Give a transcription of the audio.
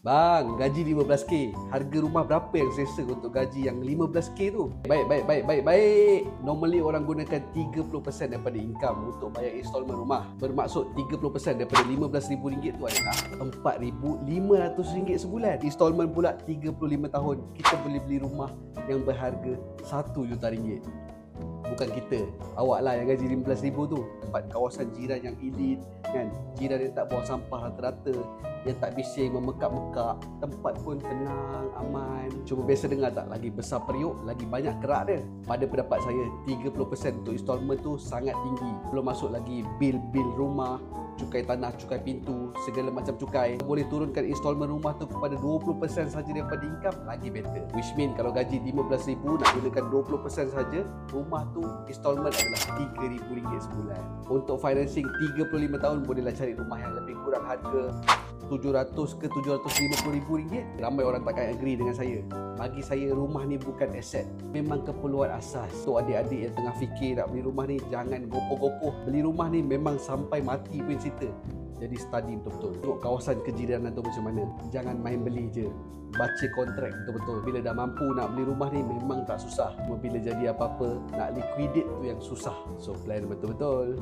Bang, gaji 15k. Harga rumah berapa yang selesa untuk gaji yang 15k tu? Baik. Normally orang gunakan 30% daripada income untuk bayar installment rumah. Bermaksud 30% daripada RM15,000 tu adalah RM4,500 sebulan. Installment pula 35 tahun. Kita boleh beli rumah yang berharga RM1 juta. Bukan kita, awak lah yang gaji RM15,000 tu. Tempat kawasan jiran yang elit kan, jiran yang tak buang sampah rata-rata, yang tak bising memekak-mekak, tempat pun tenang, aman. Cuma biasa dengar tak, lagi besar periuk lagi banyak kerak dia. Pada pendapat saya 30% untuk installment tu sangat tinggi. Belum masuk lagi bil-bil rumah, cukai tanah, cukai pintu, segala macam cukai. Boleh turunkan installment rumah tu kepada 20% saja daripada income, lagi better. Which mean kalau gaji RM15,000 nak gunakan 20% saja, rumah tu installment adalah RM3,000 sebulan. Untuk financing 35 tahun bolehlah cari rumah yang lebih kurang harga RM700 ke RM750,000. Ramai orang takkan agree dengan saya. Bagi saya rumah ni bukan aset, memang keperluan asas. Untuk adik-adik yang tengah fikir nak beli rumah ni, jangan gopoh-gopoh. Beli rumah ni memang sampai mati pun cerita. Jadi study betul-betul. Tengok kawasan kejiranan tu macam mana. Jangan main beli je. Baca kontrak betul-betul. Bila dah mampu nak beli rumah ni memang tak susah. Cuma bila jadi apa-apa nak liquidate tu yang susah. So plan betul-betul.